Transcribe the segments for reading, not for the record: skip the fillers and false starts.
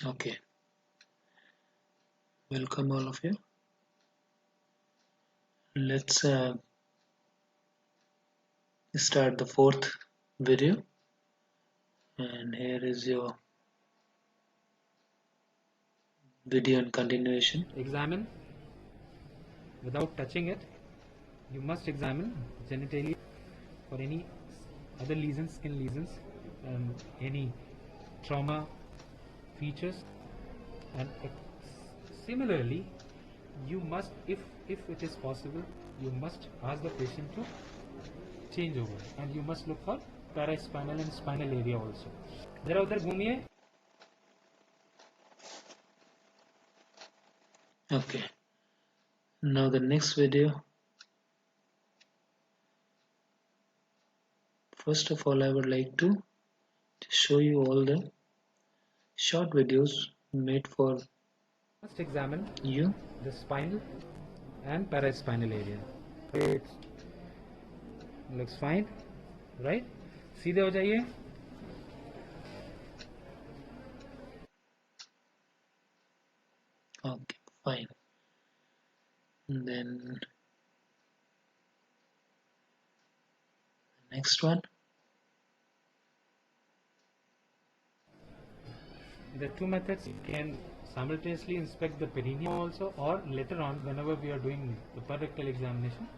Okay, welcome all of you. Let's start the fourth video, and here is your video in continuation. Examine without touching it. You must examine genitalia for any other lesions, skin lesions, any trauma features, and similarly, you must, if it is possible, you must ask the patient to change over, and you must look for paraspinal and spinal area also. जरा उधर घूमिए. Okay, now the next video. First of all, I would like to show you all the short videos made for Must examine you. the spinal and paraspinal area. It looks fine, right? सीधे हो जाइए. Okay, fine. And then the next one. There are two methods. You can simultaneously inspect the perineum also, or later on, whenever we are doing the rectal examination,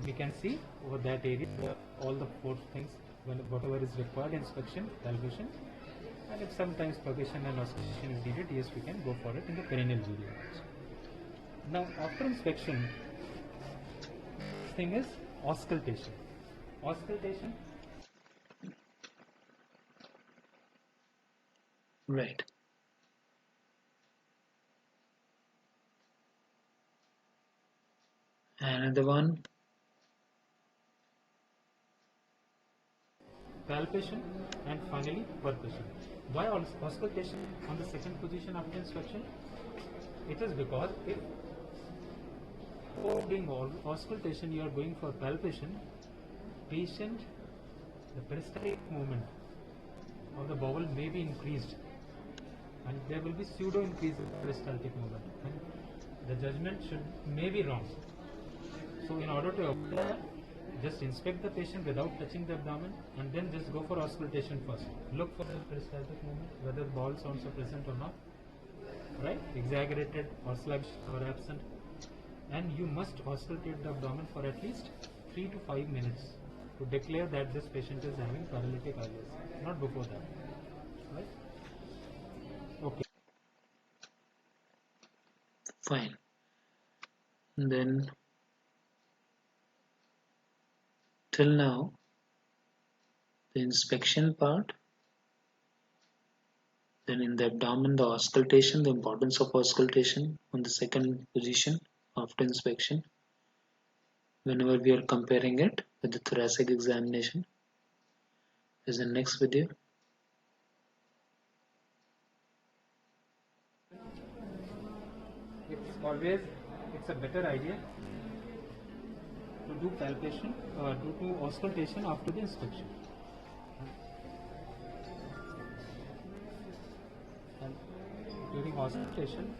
we can see over that area all the four things, whatever is required: inspection, palpation, and if sometimes percussion and auscultation is needed, yes, we can go for it in the perineal area also. Now, after inspection, this thing is auscultation. Auscultation. Right. Another one. Palpation, and finally percussion. Why auscultation on the second position after inspection? It is because if before doing auscultation you are going for palpation, patient, the peristaltic movement of the bowel may be increased, and there will be pseudo increase in peristaltic movement, and the judgment may be wrong. So in order to avoid that, just inspect the patient without touching the abdomen, and then just go for auscultation first. Look for the peristaltic movement, whether bowel sounds are present or not, right? Exaggerated or sluggish or absent. And you must auscultate the abdomen for at least 3 to 5 minutes to declare that this patient is having paralytic ileus, not before that, right? Okay. Fine. And then till now, the inspection part. Then in the abdomen, the auscultation, the importance of auscultation on the second position after inspection, whenever we are comparing it with the thoracic examination, is the next video. It's a better idea to do palpation or to do auscultation after the inspection. And during auscultation,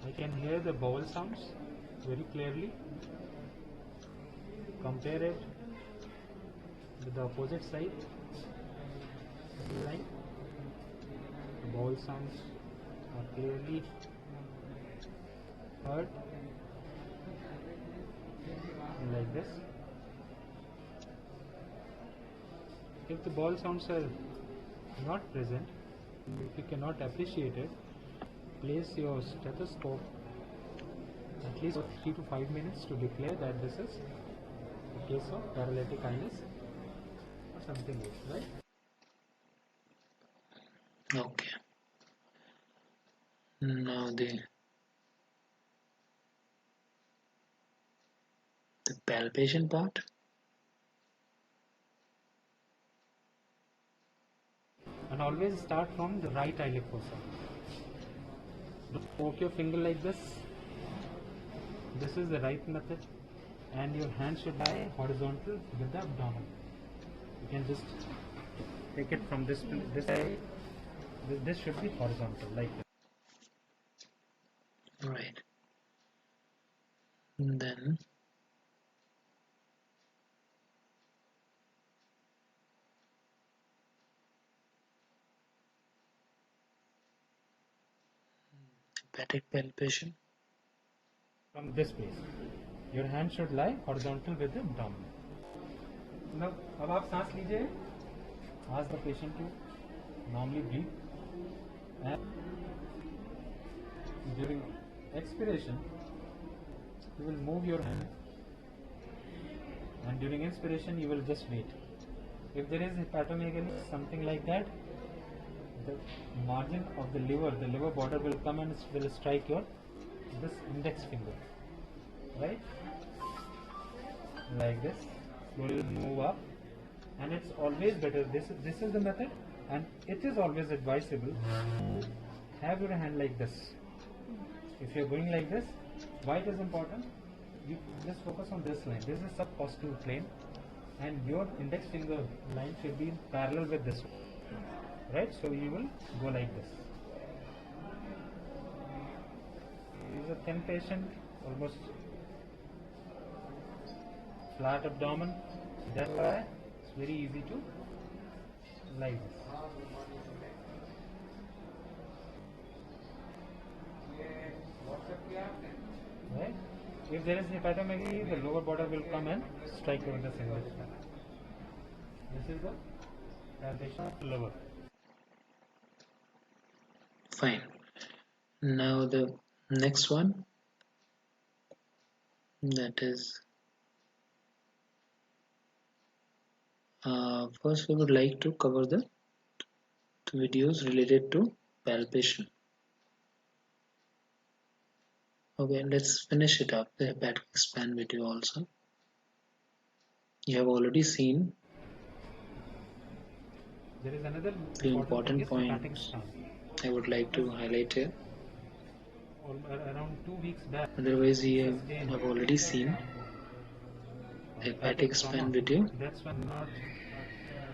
I can hear the bowel sounds very clearly. Compare it with the opposite side. Right? The bowel sounds are clearly heard like this. If the bowel sounds are not present, if you cannot appreciate it, place your stethoscope at least for 3 to 5 minutes to declare that this is a case of paralytic ileus or something else, right? Okay. Now the palpation part. And always start from the right iliac fossa. Poke your finger like this. This is the right method, and your hand should lie horizontal with the abdomen. You can just take it from this side. This should be horizontal, like this. Right. And then hepatic palpation. From this place, your hand should lie horizontal with the abdomen. Now, अब आप सांस लीजिए. Ask the patient to normally breathe, and during expiration, you will move your hand, and during inspiration, you will just wait. If there is hepatomegaly, something like that, the margin of the liver border will come and will strike your this index finger, right? Like this, slowly move up, and it's always better. This is the method, and it is always advisable to have your hand like this. If you're going like this, why it is important? You just focus on this line. This is subcostal plane, and your index finger line should be parallel with this one, right? So you will go like this. This is a thin patient, almost flat abdomen. That's why it's very easy to like this. Right? If there is hepatomegaly, the lower border will come and strike over the single spine. This is the palpation of lower. Fine. Now the next one, that is first we would like to cover the videos related to palpation. Okay, let's finish it up, the hepatic span video also. You have already seen There is another the important hepatic points span. I would like to highlight here. Around 2 weeks back. Otherwise, you have already seen the hepatic span video. That's why I'm not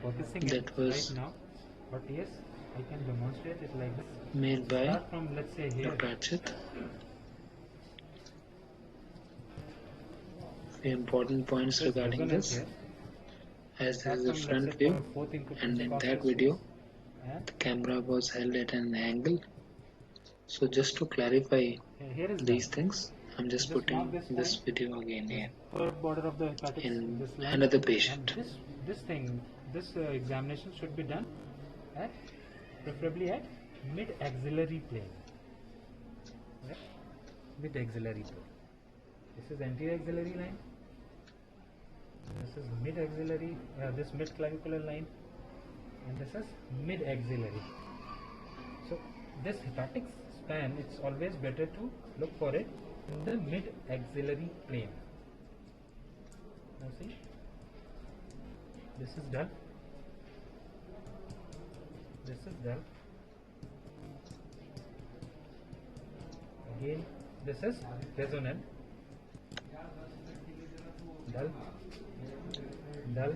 focusing That it was right now. But yes, I can demonstrate it like this. made by Start from, let's say, here. Dr. Achit. The important points There's regarding resonance this, here. as this Start is the from, let's front say, view, fourth and in intercostal that video and the camera was held at an angle. So just to clarify here is these done. things, I'm just Just mark putting this this point. video again here Third border of the hepatic, in this line, another and patient. this examination should be done at preferably at mid-axillary plane. Right? Mid-axillary plane. This is anterior axillary line. This is mid-axillary. This mid-clavicular line, and this is mid-axillary. So this hepatic span, it's always better to look for it in the mid-axillary plane. Now see, this is done. This is done. Again, this is resonant. Dull, dull,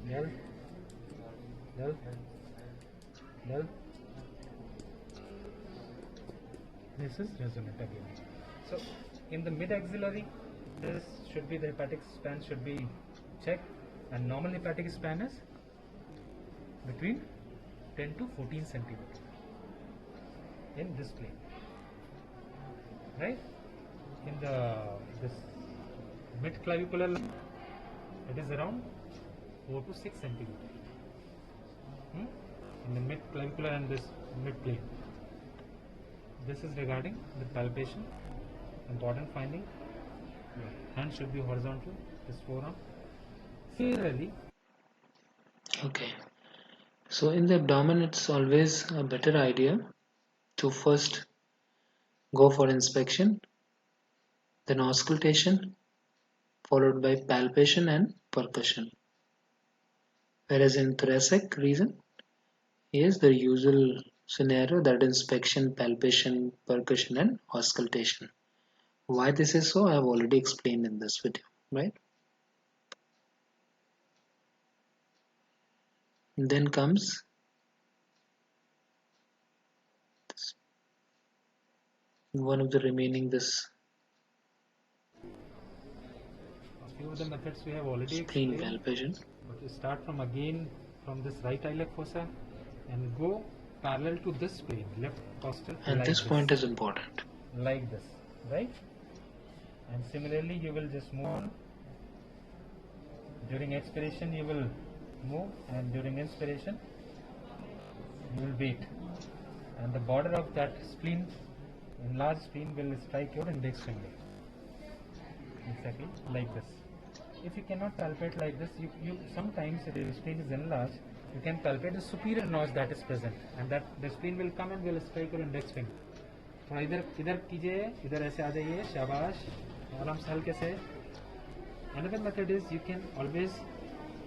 dull, dull, dull. This is resonant again. So in the mid-axillary, this should be the hepatic span should be checked, and normal hepatic span is between 10 to 14 centimeters in this plane, right? In this mid-clavicular line, it is around 4 to 6 centimeters. In the mid-clavicular and this mid-plane. This is regarding the palpation. Important finding: hand should be horizontal. This forearm. Similarly, Okay, so in the abdomen, it's always a better idea to first go for inspection, then auscultation, followed by palpation and percussion. Whereas in thoracic region, is the usual scenario, that inspection, palpation, percussion, and auscultation. Why this is so, I have already explained in this video, right? And then comes one of the remaining this A few of the methods we have already spleen explained. palpation. But you start from again from this right iliac fossa and go parallel to this plane, left costal, And like this point this, is important. like this, right? And similarly, you will just move on. During expiration, you will move, and during inspiration, you will wait. And the border of that spleen, enlarged spleen, will strike your index finger. Exactly like this. If you cannot palpate like this, you sometimes if the spleen is enlarged, you can palpate the superior notch that is present, and that the spleen will come and will strike your index finger. थोड़ा इधर इधर कीजिए, इधर ऐसे आ जाइए, शाबाश, आराम से हल्के से. Another method is you can always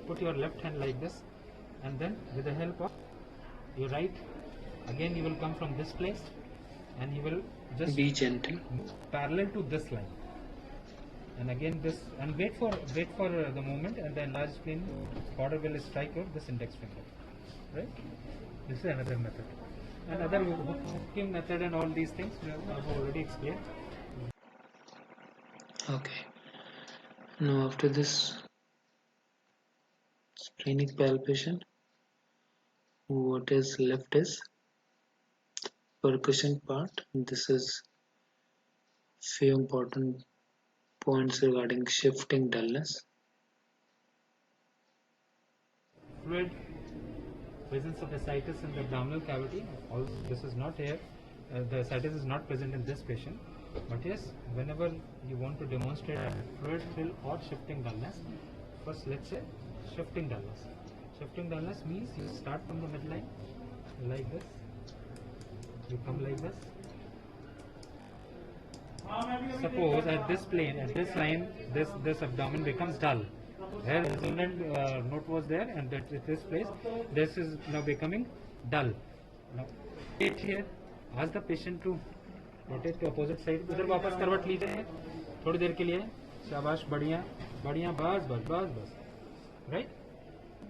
put your left hand like this, and then with the help of your right, again you will come from this place, and you will just Be gentle. move parallel to this line, and again this, and wait for the movement, and the enlarged spleen border will strike your this index finger, right? This is another method. Another hooking method and all these things we have already explained. Okay. Now after this splenic palpation, what is left is percussion part. This is few important points regarding shifting dullness. Fluid, presence of ascites in the abdominal cavity. Also, this is not here. The ascites is not present in this patient. But yes, whenever you want to demonstrate fluid fill or shifting dullness, first let's say shifting dullness. Shifting dullness means you start from the midline like this. You come like this. Suppose at this plane, at this line, this abdomen becomes dull. Where the resonant note was there, and that at this place, this is now becoming dull. Now, wait here. Ask the patient to rotate to opposite side. उधर वापस करवट लीजिए थोड़ी देर के लिए. शाबाश, बढ़िया, बढ़िया, बस, बस, बस, बस. Right?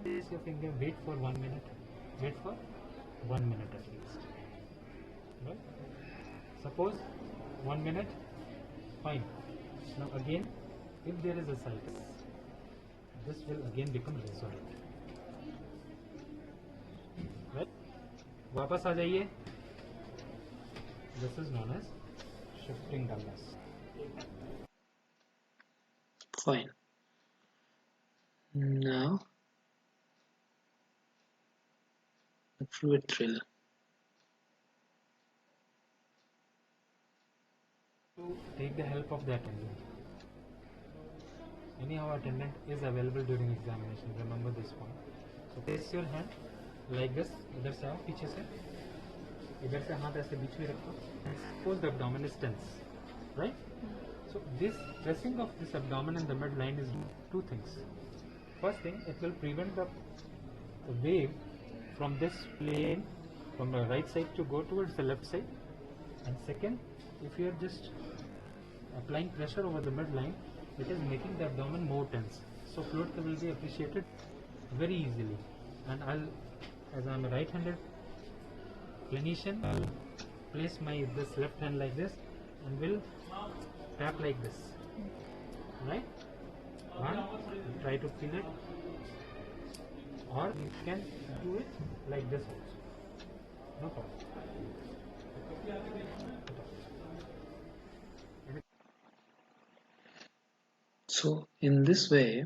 Place your finger. Wait for 1 minute. Wait for 1 minute at least. Right? Suppose 1 minute. Fine. Now again, if there is ascites, this will again become resonant. Right? वापस आ जाइए. This is known as shifting dullness. Fine. Now the fluid thrill. To take the help of the attendant. Anyhow, attendant is available during examination. Remember this point. So place your hand like this. इधर से आओ, पीछे से. इधर से हाथ ऐसे बीच में रखो. Suppose the abdomen is tense, right? So this pressing of this abdomen in the midline is two things. First thing, it will prevent the wave from this plane from the right side to go towards the left side. And second, if you are just applying pressure over the midline, it is making the abdomen more tense. So fluid will be appreciated very easily. And as I am a right-handed clinician, I'll place this left hand like this and will tap like this. Right? One, try to feel it. Or you can do it like this also. No problem. So in this way,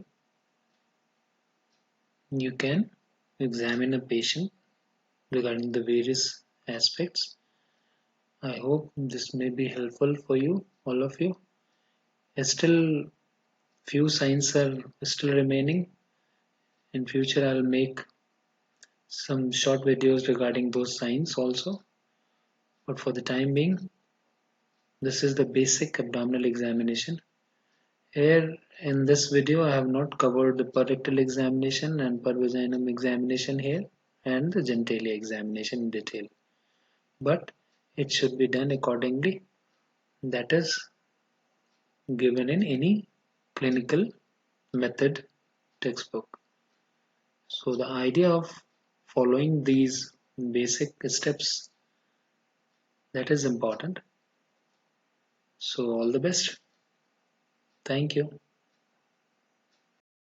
you can examine a patient regarding the various aspects. I hope this may be helpful for you, all of you. Still, few signs are still remaining. In future, I'll make some short videos regarding those signs also. But for the time being, this is the basic abdominal examination. Here in this video, I have not covered the per rectal examination and per vaginum examination here and the genitalia examination in detail. But it should be done accordingly. That is given in any clinical method textbook. So the idea of following these basic steps, that is important. So all the best. Thank you.